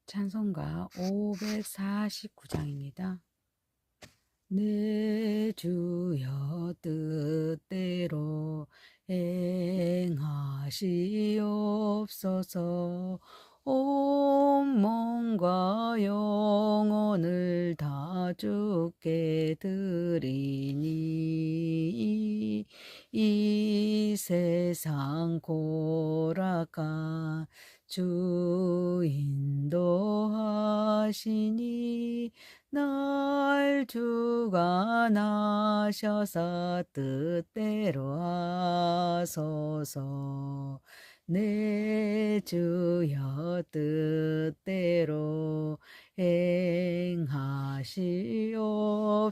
찬송가 549장입니다. 내 주여 뜻대로 행하시옵소서. 온 몸과 영혼을 다 주께 드리니 이 세상 고락한 주 인도하시니 날 주관하셔서 뜻대로 하소서. 내 주여 뜻대로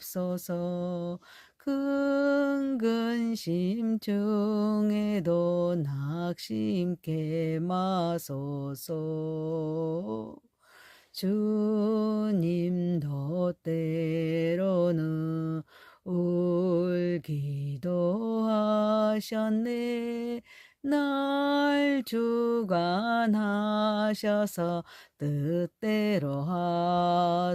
행하시옵소서. 큰 근심 중에도 낙심케 마소서. 주님도 때로는 울기도 하셨네. 날 주관하셔서 뜻대로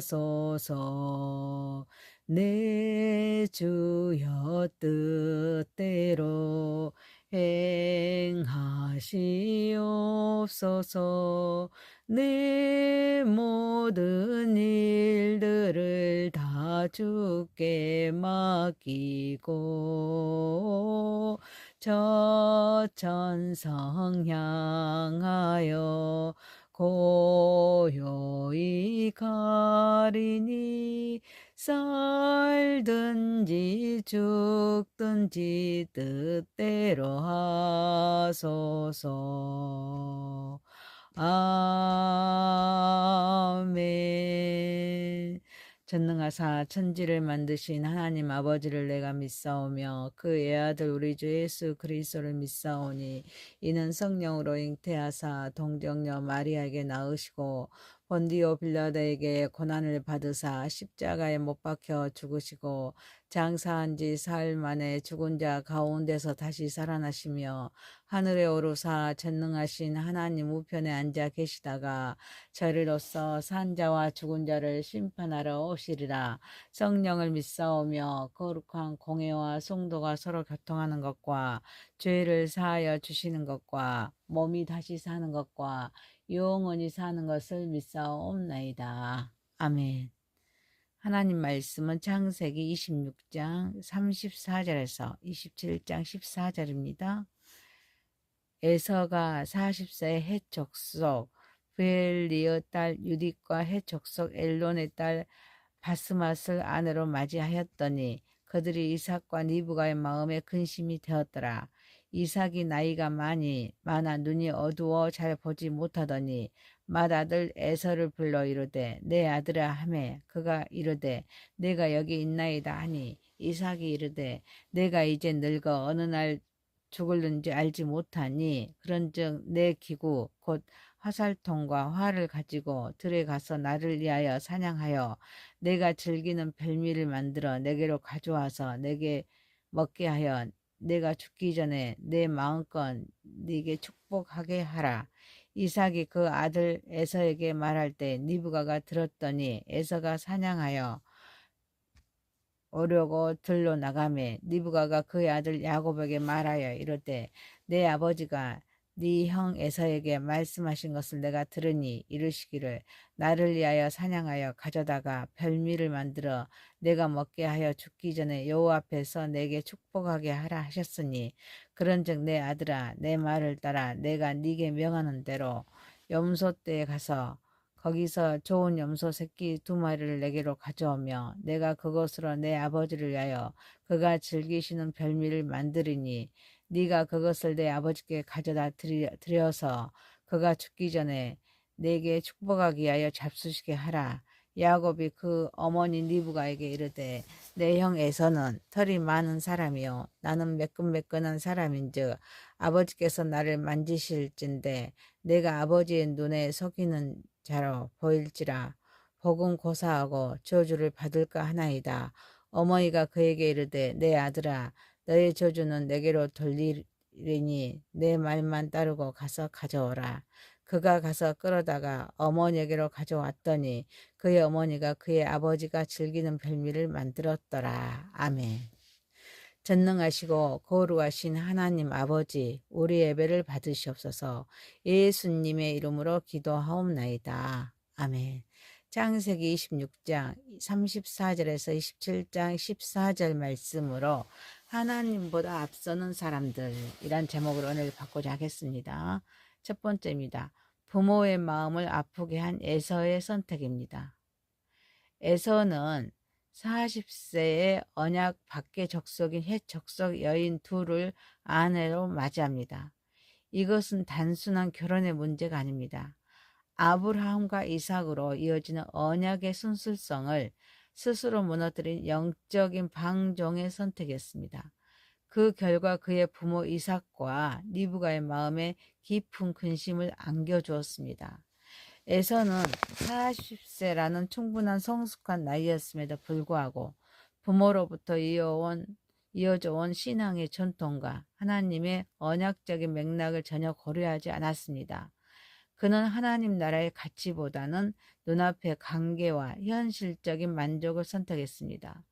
하소서. 내 주여 뜻대로 행하시옵소서. 내 모든 일들을 다 주께 맡기고 저 천성 향하여 고요히 가리니 살든지 죽든지 뜻대로 하소서. 아멘. 전능하사 천지를 만드신 하나님 아버지를 내가 믿사오며 그 애아들 우리 주 예수 그리스도를 믿사오니 이는 성령으로 잉태하사 동정녀 마리아에게 낳으시고 본디오 빌라도에게 고난을 받으사 십자가에 못 박혀 죽으시고 장사한 지 사흘 만에 죽은 자 가운데서 다시 살아나시며 하늘에 오르사 전능하신 하나님 우편에 앉아 계시다가 저리로서 산 자와 죽은 자를 심판하러 오시리라. 성령을 믿사오며 거룩한 공회와 성도가 서로 교통하는 것과 죄를 사하여 주시는 것과 몸이 다시 사는 것과 영원히 사는 것을 믿사옵나이다. 아멘. 하나님 말씀은 창세기 26장 34절에서 27장 14절입니다. 에서가 40세의 헷 족속 브엘리의 딸 유딕과 헷 족속 엘론의 딸 바스맛을 아내로 맞이하였더니 그들이 이삭과 리브가의 마음에 근심이 되었더라. 이삭이 나이가 많아 눈이 어두워 잘 보지 못하더니 맏아들 에서를 불러 이르되 내 아들아 하매 그가 이르되 내가 여기 있나이다 하니 이삭이 이르되 내가 이제 늙어 어느 날 죽을는지 알지 못하니 그런즉 내 기구 곧 화살통과 활을 가지고 들에 가서 나를 위하여 사냥하여 내가 즐기는 별미를 만들어 내게로 가져와서 내게 먹게 하여 내가 죽기 전에 내 마음껏 네게 축복하게 하라. 이삭이 그 아들 에서에게 말할 때 리브가가 들었더니 에서가 사냥하여 오려고 들로 나가매 리브가가 그의 아들 야곱에게 말하여 이르되 내 아버지가 네 형 에서에게 말씀하신 것을 내가 들으니 이르시기를 나를 위하여 사냥하여 가져다가 별미를 만들어 내가 먹게 하여 죽기 전에 여호와 앞에서 내게 축복하게 하라 하셨으니 그런즉 내 아들아 내 말을 따라 내가 네게 명하는 대로 염소떼에 가서 거기서 좋은 염소 새끼 2마리를 내게로 가져오며 내가 그것으로 내 아버지를 위하여 그가 즐기시는 별미를 만드리니 네가 그것을 내 아버지께 가져다 드려서 그가 죽기 전에 내게 축복하기 위하여 잡수시게 하라. 야곱이 그 어머니 리브가에게 이르되 내 형 에서는 털이 많은 사람이요 나는 매끈매끈한 사람인즉 아버지께서 나를 만지실진데 내가 아버지의 눈에 속이는 자로 보일지라 복은 고사하고 저주를 받을까 하나이다. 어머니가 그에게 이르되 내 아들아 너의 저주는 내게로 돌리리니 내 말만 따르고 가서 가져오라. 그가 가서 끌어다가 어머니에게로 가져왔더니 그의 어머니가 그의 아버지가 즐기는 별미를 만들었더라. 아멘. 전능하시고 거룩하신 하나님 아버지, 우리 예배를 받으시옵소서. 예수님의 이름으로 기도하옵나이다. 아멘. 창세기 26장 34절에서 27장 14절 말씀으로 하나님보다 앞서는 사람들이란 제목으로 은혜를 받고자 하겠습니다. 첫 번째입니다. 부모의 마음을 아프게 한 에서의 선택입니다. 에서는 40세의 언약 밖의 적석인 헷 적석 여인 둘을 아내로 맞이합니다. 이것은 단순한 결혼의 문제가 아닙니다. 아브라함과 이삭으로 이어지는 언약의 순수성을 스스로 무너뜨린 영적인 방종의 선택이었습니다. 그 결과 그의 부모 이삭과 리브가의 마음에 깊은 근심을 안겨주었습니다. 에서는 40세라는 충분한 성숙한 나이였음에도 불구하고 부모로부터 이어져 온 신앙의 전통과 하나님의 언약적인 맥락을 전혀 고려하지 않았습니다. 그는 하나님 나라의 가치보다는 눈앞의 관계와 현실적인 만족을 선택했습니다.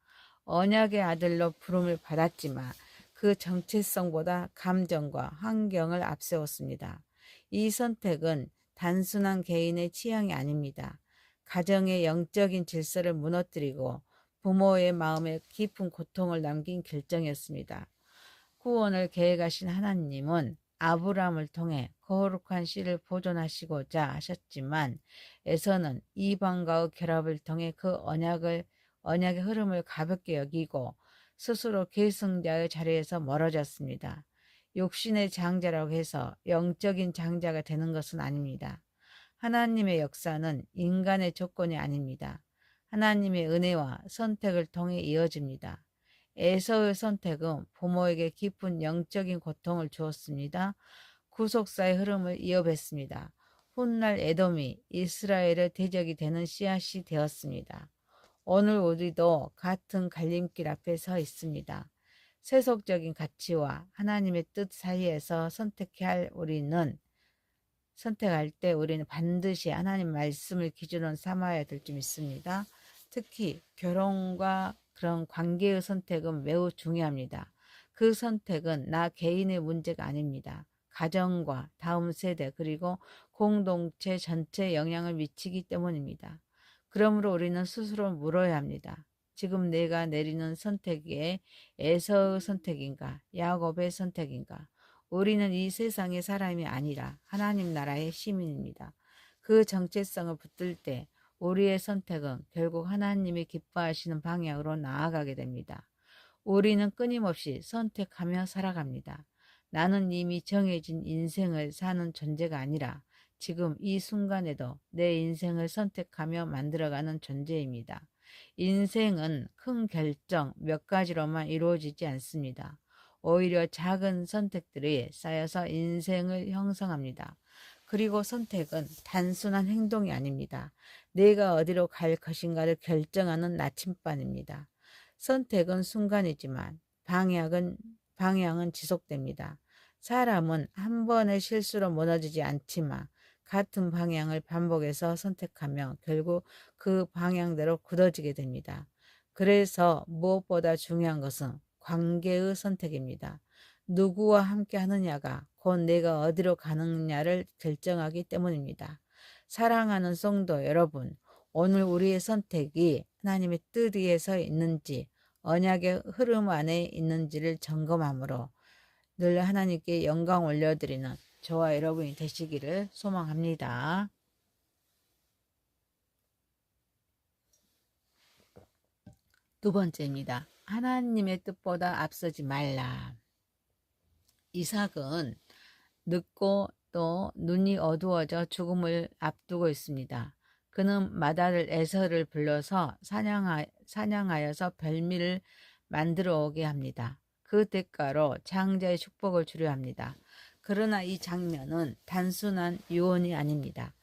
언약의 아들로 부름을 받았지만 그 정체성보다 감정과 환경을 앞세웠습니다. 이 선택은 단순한 개인의 취향이 아닙니다. 가정의 영적인 질서를 무너뜨리고 부모의 마음에 깊은 고통을 남긴 결정이었습니다. 구원을 계획하신 하나님은 아브라함을 통해 거룩한 씨를 보존하시고자 하셨지만 에서는 이방과의 결합을 통해 그 언약의 흐름을 가볍게 여기고 스스로 계승자의 자리에서 멀어졌습니다. 욕심의 장자라고 해서 영적인 장자가 되는 것은 아닙니다. 하나님의 역사는 인간의 조건이 아닙니다. 하나님의 은혜와 선택을 통해 이어집니다. 에서의 선택은 부모에게 깊은 영적인 고통을 주었습니다. 구속사의 흐름을 이어bes습니다. 훗날 에돔이 이스라엘의 대적이 되는 씨앗이 되었습니다. 오늘 우리도 같은 갈림길 앞에 서 있습니다. 세속적인 가치와 하나님의 뜻 사이에서 선택할 때 우리는 반드시 하나님 말씀을 기준으로 삼아야 될 줄 믿습니다. 특히 결혼과 그런 관계의 선택은 매우 중요합니다. 그 선택은 나 개인의 문제가 아닙니다. 가정과 다음 세대 그리고 공동체 전체에 영향을 미치기 때문입니다. 그러므로 우리는 스스로 물어야 합니다. 지금 내가 내리는 선택이 에서의 선택인가, 야곱의 선택인가? 우리는 이 세상의 사람이 아니라 하나님 나라의 시민입니다. 그 정체성을 붙들 때 우리의 선택은 결국 하나님이 기뻐하시는 방향으로 나아가게 됩니다. 우리는 끊임없이 선택하며 살아갑니다. 나는 이미 정해진 인생을 사는 존재가 아니라 지금 이 순간에도 내 인생을 선택하며 만들어가는 존재입니다. 인생은 큰 결정 몇 가지로만 이루어지지 않습니다. 오히려 작은 선택들이 쌓여서 인생을 형성합니다. 그리고 선택은 단순한 행동이 아닙니다. 내가 어디로 갈 것인가를 결정하는 나침반입니다. 선택은 순간이지만 방향은 지속됩니다. 사람은 한 번의 실수로 무너지지 않지만 같은 방향을 반복해서 선택하며 결국 그 방향대로 굳어지게 됩니다. 그래서 무엇보다 중요한 것은 관계의 선택입니다. 누구와 함께 하느냐가 곧 내가 어디로 가느냐를 결정하기 때문입니다. 사랑하는 성도 여러분, 오늘 우리의 선택이 하나님의 뜻 위에서 있는지 언약의 흐름 안에 있는지를 점검함으로 늘 하나님께 영광 올려드리는 저와 여러분이 되시기를 소망합니다. 두 번째입니다. 하나님의 뜻보다 앞서지 말라. 이삭은 늙고 또 눈이 어두워져 죽음을 앞두고 있습니다. 그는 맏아들 에서를 불러서 사냥하여서 별미를 만들어 오게 합니다. 그 대가로 장자의 축복을 주려 합니다. 그러나 이 장면은 단순한 유언이 아닙니다.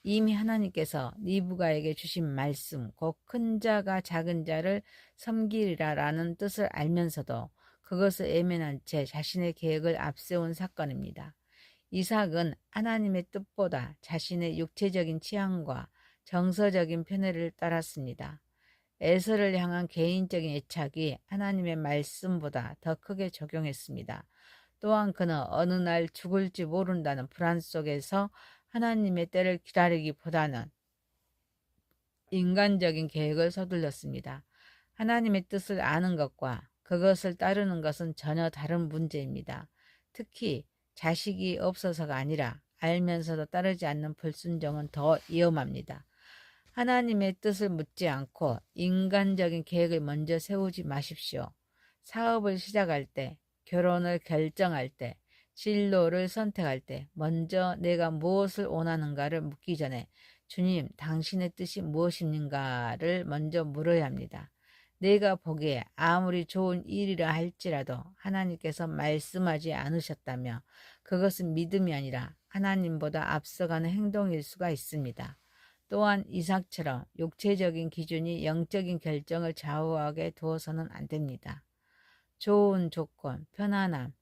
이미 하나님께서 리브가에게 주신 말씀, 곧 큰 자가 작은 자를 섬기리라라는 뜻을 알면서도 그것을 외면한 채 자신의 계획을 앞세운 사건입니다. 이삭은 하나님의 뜻보다 자신의 육체적인 취향과 정서적인 편애를 따랐습니다. 에서를 향한 개인적인 애착이 하나님의 말씀보다 더 크게 적용했습니다. 또한 그는 어느 날 죽을지 모른다는 불안 속에서 하나님의 때를 기다리기보다는 인간적인 계획을 서둘렀습니다. 하나님의 뜻을 아는 것과 그것을 따르는 것은 전혀 다른 문제입니다. 특히 자식이 없어서가 아니라 알면서도 따르지 않는 불순종은 더 위험합니다. 하나님의 뜻을 묻지 않고 인간적인 계획을 먼저 세우지 마십시오. 사업을 시작할 때, 결혼을 결정할 때, 진로를 선택할 때 먼저 내가 무엇을 원하는가를 묻기 전에 주님, 당신의 뜻이 무엇입니까를 먼저 물어야 합니다. 내가 보기에 아무리 좋은 일이라 할지라도 하나님께서 말씀하지 않으셨다며 그것은 믿음이 아니라 하나님보다 앞서가는 행동일 수가 있습니다. 또한 이삭처럼 육체적인 기준이 영적인 결정을 좌우하게 두어서는 안 됩니다. 좋은 조건, 편안함,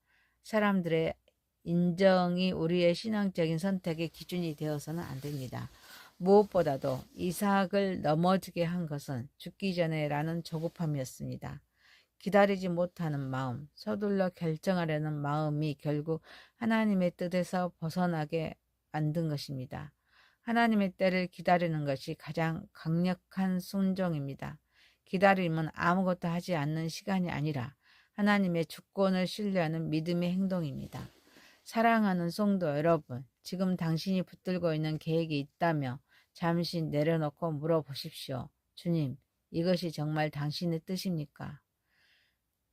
사람들의 인정이 우리의 신앙적인 선택의 기준이 되어서는 안 됩니다. 무엇보다도 이삭을 넘어지게 한 것은 죽기 전에라는 조급함이었습니다. 기다리지 못하는 마음, 서둘러 결정하려는 마음이 결국 하나님의 뜻에서 벗어나게 만든 것입니다. 하나님의 때를 기다리는 것이 가장 강력한 순종입니다. 기다림은 아무것도 하지 않는 시간이 아니라 하나님의 주권을 신뢰하는 믿음의 행동입니다. 사랑하는 성도 여러분, 지금 당신이 붙들고 있는 계획이 있다며 잠시 내려놓고 물어보십시오. 주님, 이것이 정말 당신의 뜻입니까?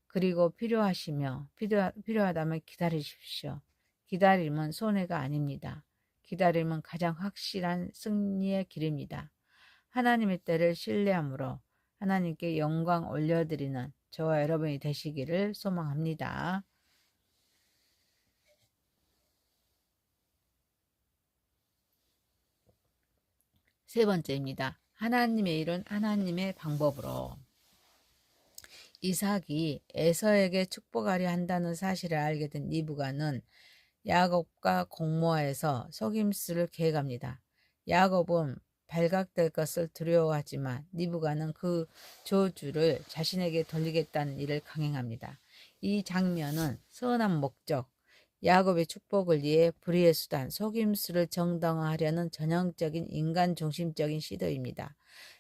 그리고 필요하다면 기다리십시오. 기다림은 손해가 아닙니다. 기다림은 가장 확실한 승리의 길입니다. 하나님의 때를 신뢰함으로 하나님께 영광 올려드리는 저와 여러분이 되시기를 소망합니다. 세 번째입니다. 하나님의 일은 하나님의 방법으로. 이삭이 에서에게 축복하려 한다는 사실을 알게 된 리브가는 야곱과 공모하여서 속임수를 계획합니다. 야곱은 발각될 것을 두려워하지만 리브가는 그 저주를 자신에게 돌리겠다는 일을 강행합니다. 이 장면은 선한 목적, 야곱의 축복을 위해 불의의 수단, 속임수를 정당화하려는 전형적인 인간 중심적인 시도입니다.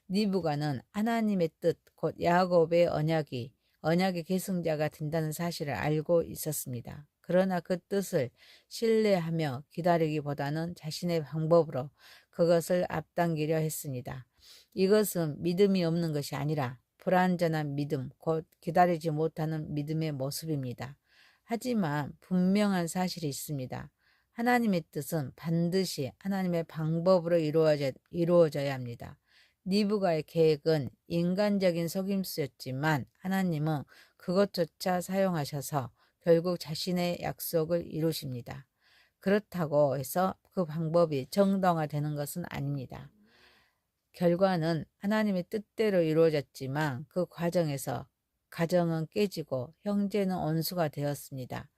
리브가는 하나님의 뜻, 곧 야곱의 언약의 계승자가 된다는 사실을 알고 있었습니다. 그러나 그 뜻을 신뢰하며 기다리기보다는 자신의 방법으로 그것을 앞당기려 했습니다. 이것은 믿음이 없는 것이 아니라 불완전한 믿음, 곧 기다리지 못하는 믿음의 모습입니다. 하지만 분명한 사실이 있습니다. 하나님의 뜻은 반드시 하나님의 방법으로 이루어져야 합니다. 리브가의 계획은 인간적인 속임수였지만 하나님은 그것조차 사용하셔서 결국 자신의 약속을 이루십니다. 그렇다고 해서 그 방법이 정당화되는 것은 아닙니다. 결과는 하나님의 뜻대로 이루어졌지만 그 과정에서 가정은 깨지고 형제는 원수가 되었습니다.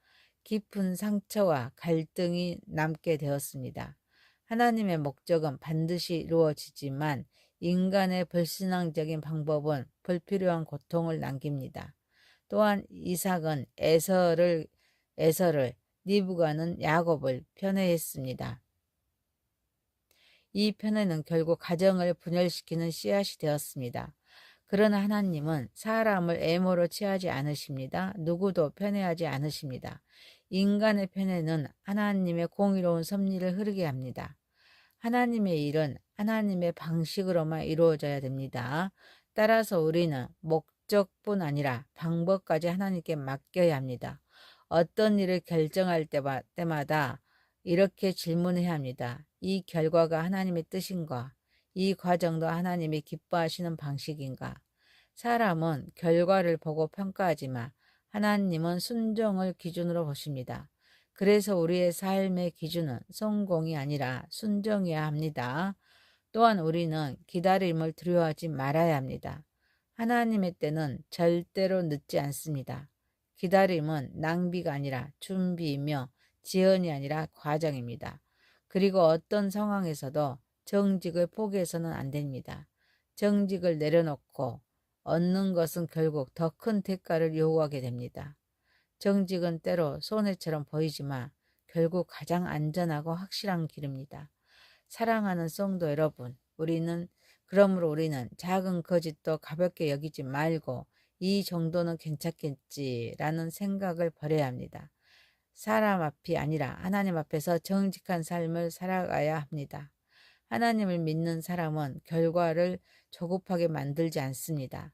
깊은 상처와 갈등이 남게 되었습니다. 하나님의 목적은 반드시 이루어지지만 인간의 불신앙적인 방법은 불필요한 고통을 남깁니다. 또한 이삭은 에서를, 리브가는 야곱을 편애했습니다. 이 편애는 결국 가정을 분열시키는 씨앗이 되었습니다. 그러나 하나님은 사람을 애모로 취하지 않으십니다. 누구도 편애하지 않으십니다. 인간의 편애는 하나님의 공의로운 섭리를 흐르게 합니다. 하나님의 일은 하나님의 방식으로만 이루어져야 됩니다. 따라서 우리는 목적뿐 아니라 방법까지 하나님께 맡겨야 합니다. 어떤 일을 결정할 때마다 이렇게 질문해야 합니다. 이 결과가 하나님의 뜻인가? 이 과정도 하나님이 기뻐하시는 방식인가? 사람은 결과를 보고 평가하지만 하나님은 순종을 기준으로 보십니다. 그래서 우리의 삶의 기준은 성공이 아니라 순종이어야 합니다. 또한 우리는 기다림을 두려워하지 말아야 합니다. 하나님의 때는 절대로 늦지 않습니다. 기다림은 낭비가 아니라 준비이며 지연이 아니라 과정입니다. 그리고 어떤 상황에서도 정직을 포기해서는 안 됩니다. 정직을 내려놓고 얻는 것은 결국 더 큰 대가를 요구하게 됩니다. 정직은 때로 손해처럼 보이지만 결국 가장 안전하고 확실한 길입니다. 사랑하는 성도 여러분, 그러므로 우리는 작은 거짓도 가볍게 여기지 말고 이 정도는 괜찮겠지라는 생각을 버려야 합니다. 사람 앞이 아니라 하나님 앞에서 정직한 삶을 살아가야 합니다. 하나님을 믿는 사람은 결과를 조급하게 만들지 않습니다.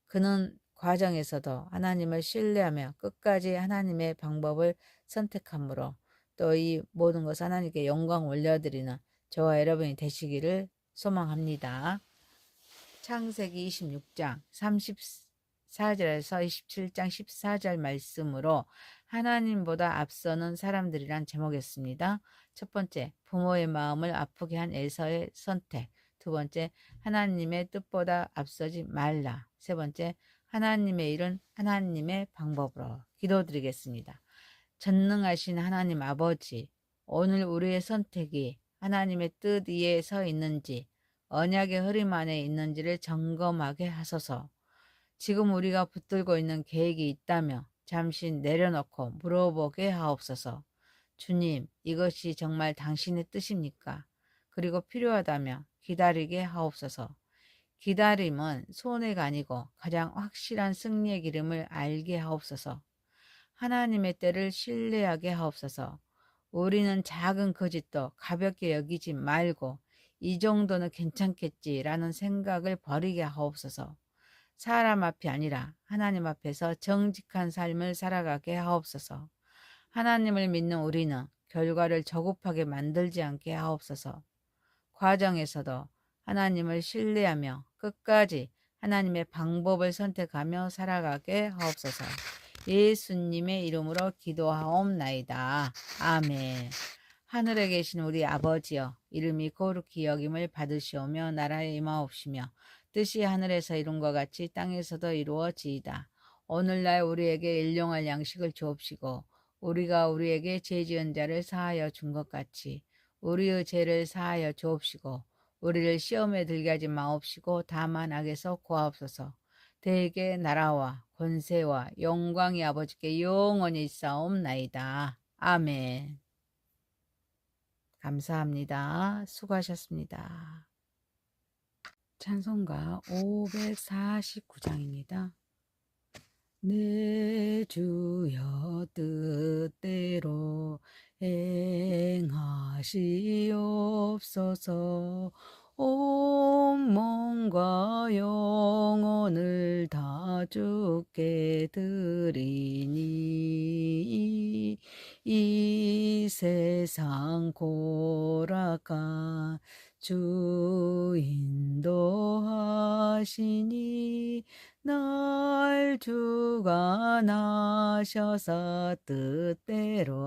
그는 과정에서도 하나님을 신뢰하며 끝까지 하나님의 방법을 선택함으로 또 이 모든 것을 하나님께 영광 올려드리는 저와 여러분이 되시기를 소망합니다. 창세기 26장 34절에서 27장 14절 말씀으로 하나님보다 앞서는 사람들이란 제목이었습니다. 첫 번째, 부모의 마음을 아프게 한 에서의 선택. 두 번째, 하나님의 뜻보다 앞서지 말라. 세 번째, 하나님의 일은 하나님의 방법으로. 기도드리겠습니다. 전능하신 하나님 아버지, 오늘 우리의 선택이 하나님의 뜻 위에 서 있는지 언약의 흐름 안에 있는지를 점검하게 하소서. 지금 우리가 붙들고 있는 계획이 있다며 잠시 내려놓고 물어보게 하옵소서. 주님, 이것이 정말 당신의 뜻입니까? 그리고 필요하다며 기다리게 하옵소서. 기다림은 손해가 아니고 가장 확실한 승리의 기름을 알게 하옵소서. 하나님의 때를 신뢰하게 하옵소서. 우리는 작은 거짓도 가볍게 여기지 말고 이 정도는 괜찮겠지라는 생각을 버리게 하옵소서. 사람 앞이 아니라 하나님 앞에서 정직한 삶을 살아가게 하옵소서. 하나님을 믿는 우리는 결과를 저급하게 만들지 않게 하옵소서. 과정에서도 하나님을 신뢰하며 끝까지 하나님의 방법을 선택하며 살아가게 하옵소서. 예수님의 이름으로 기도하옵나이다. 아멘. 하늘에 계신 우리 아버지여, 이름이 거룩히 여김을 받으시오며 나라에 임하옵시며 뜻이 하늘에서 이룬 것 같이 땅에서도 이루어지이다. 오늘날 우리에게 일용할 양식을 주옵시고 우리가 우리에게 죄 지은 자를 사하여 준 것 같이 우리의 죄를 사하여 주옵시고 우리를 시험에 들게 하지 마옵시고 다만 악에서 구하옵소서. 대개 나라와 권세와 영광이 아버지께 영원히 있사옵나이다. 아멘. 감사합니다. 수고하셨습니다. 찬송가 549장입니다. 내 주여 뜻대로 행하시옵소서. 온 몸과 영혼을 다 주께 드리니 이 세상 고락한 주 인도하시니 날 주관하셔서 뜻대로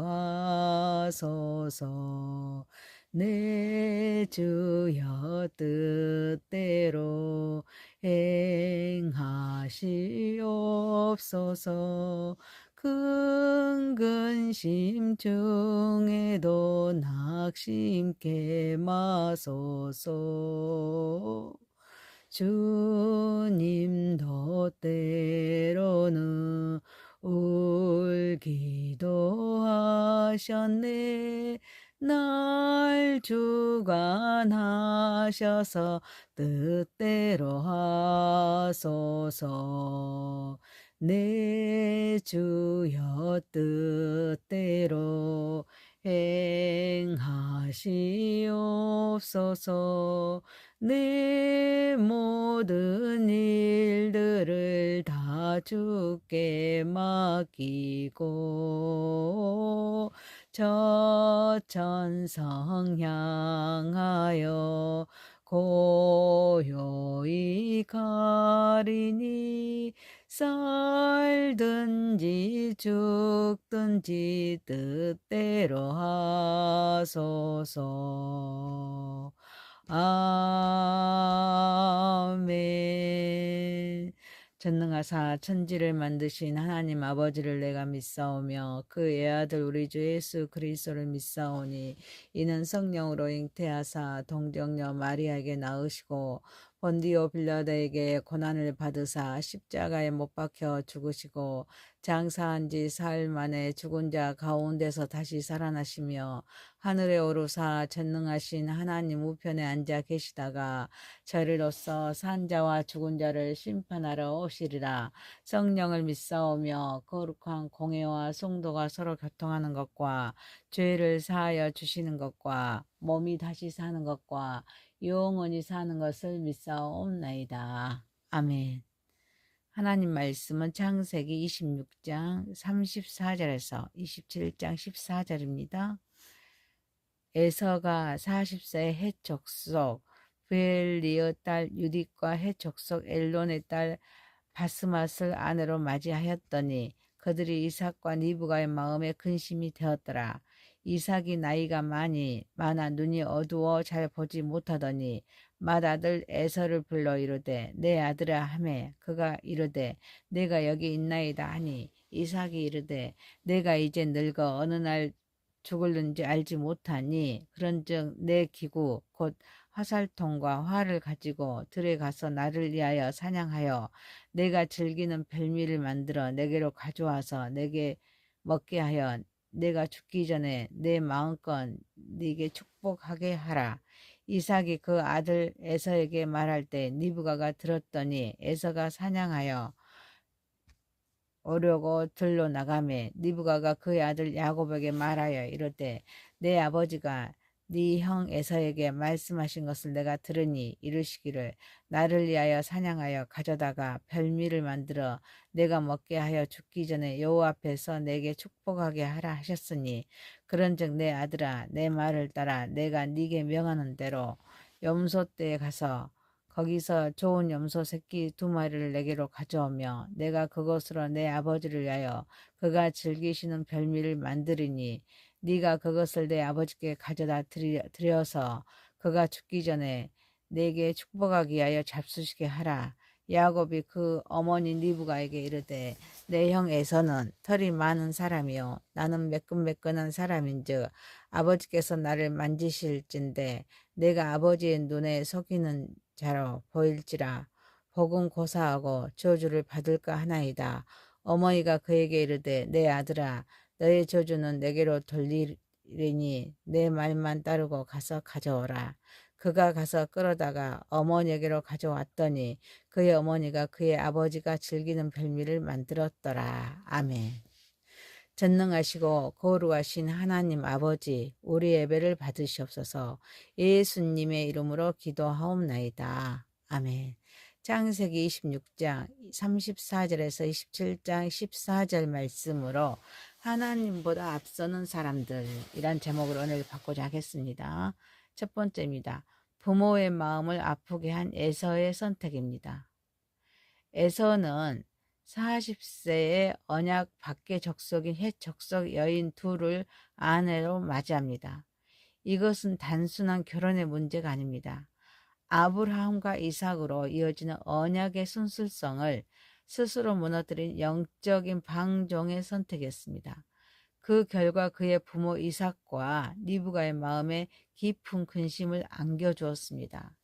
하소서. 내 주여 뜻대로 행하시옵소서. 큰 근심 중에도 낙심케 마소서. 주님도 때로는 울기도 하셨네. 날 주관하셔서 뜻대로 하소서. 내 주여 뜻대로 행하시옵소서. 내 모든 일들을 다 주께 맡기고 저천성 향하여 고요히 가리니 살든지 죽든지 뜻대로 하소서. 아멘. 전능하사 천지를 만드신 하나님 아버지를 내가 믿사오며 그 애아들 우리 주 예수 그리스도를 믿사오니 이는 성령으로 잉태하사 동정녀 마리아에게 낳으시고 본디오 빌라도에게 고난을 받으사 십자가에 못 박혀 죽으시고 장사한 지 사흘 만에 죽은 자 가운데서 다시 살아나시며 하늘에 오르사 전능하신 하나님 우편에 앉아 계시다가 저리로서 산 자와 죽은 자를 심판하러 오시리라. 성령을 믿사오며 거룩한 공회와 성도가 서로 교통하는 것과 죄를 사하여 주시는 것과 몸이 다시 사는 것과 영원히 사는 것을 믿사옵나이다. 아멘. 하나님 말씀은 창세기 26장 34절에서 27장 14절입니다. 에서가 40세의 헷 족속 브엘리의 딸 유딕과 헷 족속 엘론의 딸 바스맛을 아내로 맞이하였더니 그들이 이삭과 리브가의 마음에 근심이 되었더라. 이삭이 나이가 많아 눈이 어두워 잘 보지 못하더니 맏아들 에서를 불러 이르되 내 아들아 하매 그가 이르되 내가 여기 있나이다 하니 이삭이 이르되 내가 이제 늙어 어느 날 죽을는지 알지 못하니 그런즉 내 기구 곧 화살통과 활을 가지고 들에 가서 나를 위하여 사냥하여 내가 즐기는 별미를 만들어 내게로 가져와서 내게 먹게 하여 내가 죽기 전에 내 마음껏 네게 축복하게 하라. 이삭이 그 아들 에서에게 말할 때 리브가가 들었더니 에서가 사냥하여 오려고 들로 나가매 리브가가 그의 아들 야곱에게 말하여 이르되 내 아버지가 네 형 에서에게 말씀하신 것을 내가 들으니 이르시기를 나를 위하여 사냥하여 가져다가 별미를 만들어 내가 먹게 하여 죽기 전에 여호와 앞에서 내게 축복하게 하라 하셨으니 그런즉 내 아들아 내 말을 따라 내가 네게 명하는 대로 염소떼에 가서 거기서 좋은 염소 새끼 2마리를 내게로 가져오며 내가 그것으로 내 아버지를 위하여 그가 즐기시는 별미를 만드리니 네가 그것을 내 아버지께 가져다 드려서 그가 죽기 전에 내게 축복하기 위하여 잡수시게 하라. 야곱이 그 어머니 리브가에게 이르되 내 형 에서는 털이 많은 사람이요 나는 매끈매끈한 사람인즉 아버지께서 나를 만지실진데 내가 아버지의 눈에 속이는 자로 보일지라 복은 고사하고 저주를 받을까 하나이다. 어머니가 그에게 이르되 내 아들아 너의 저주는 내게로 돌리리니 내 말만 따르고 가서 가져오라. 그가 가서 끌어다가 어머니에게로 가져왔더니 그의 어머니가 그의 아버지가 즐기는 별미를 만들었더라. 아멘. 전능하시고 거룩하신 하나님 아버지 우리 예배를 받으시옵소서. 예수님의 이름으로 기도하옵나이다. 아멘. 창세기 26장 34절에서 27장 14절 말씀으로 하나님보다 앞서는 사람들이란 제목으로 은혜를 받고자 하겠습니다. 첫 번째입니다. 부모의 마음을 아프게 한 에서의 선택입니다. 에서는 40세의 언약 밖의 족속인 헷 족속 여인 둘을 아내로 맞이합니다. 이것은 단순한 결혼의 문제가 아닙니다. 아브라함과 이삭으로 이어지는 언약의 순수성을 스스로 무너뜨린 영적인 방종의 선택이었습니다. 그 결과 그의 부모 이삭과 리브가의 마음에 깊은 근심을 안겨주었습니다.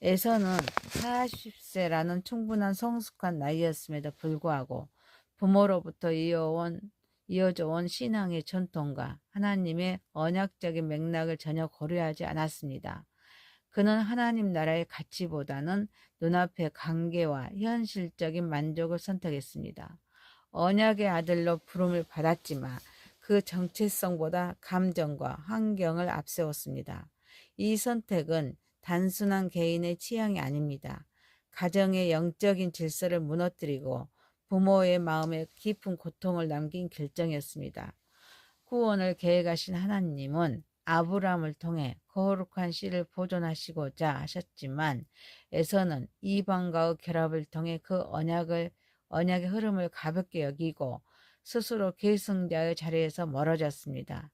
에서는 40세라는 충분한 성숙한 나이였음에도 불구하고 부모로부터 이어져 온 신앙의 전통과 하나님의 언약적인 맥락을 전혀 고려하지 않았습니다. 그는 하나님 나라의 가치보다는 눈앞의 관계와 현실적인 만족을 선택했습니다. 언약의 아들로 부름을 받았지만 그 정체성보다 감정과 환경을 앞세웠습니다. 이 선택은 단순한 개인의 취향이 아닙니다. 가정의 영적인 질서를 무너뜨리고 부모의 마음에 깊은 고통을 남긴 결정이었습니다. 구원을 계획하신 하나님은 아브라함을 통해 거룩한 씨를 보존하시고자 하셨지만 에서는 이방과의 결합을 통해 그 언약의 흐름을 가볍게 여기고 스스로 계승자의 자리에서 멀어졌습니다.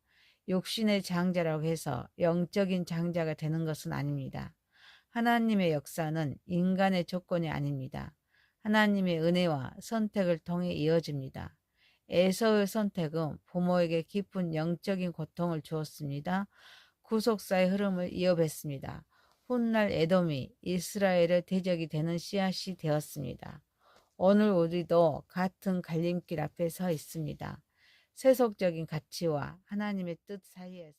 욕심의 장자라고 해서 영적인 장자가 되는 것은 아닙니다. 하나님의 역사는 인간의 조건이 아닙니다. 하나님의 은혜와 선택을 통해 이어집니다. 에서의 선택은 부모에게 깊은 영적인 고통을 주었습니다. 구속사의 흐름을 이어bes습니다. 훗날 에돔이 이스라엘의 대적이 되는 씨앗이 되었습니다. 오늘 우리도 같은 갈림길 앞에 서 있습니다. 세속적인 가치와 하나님의 뜻 사이에서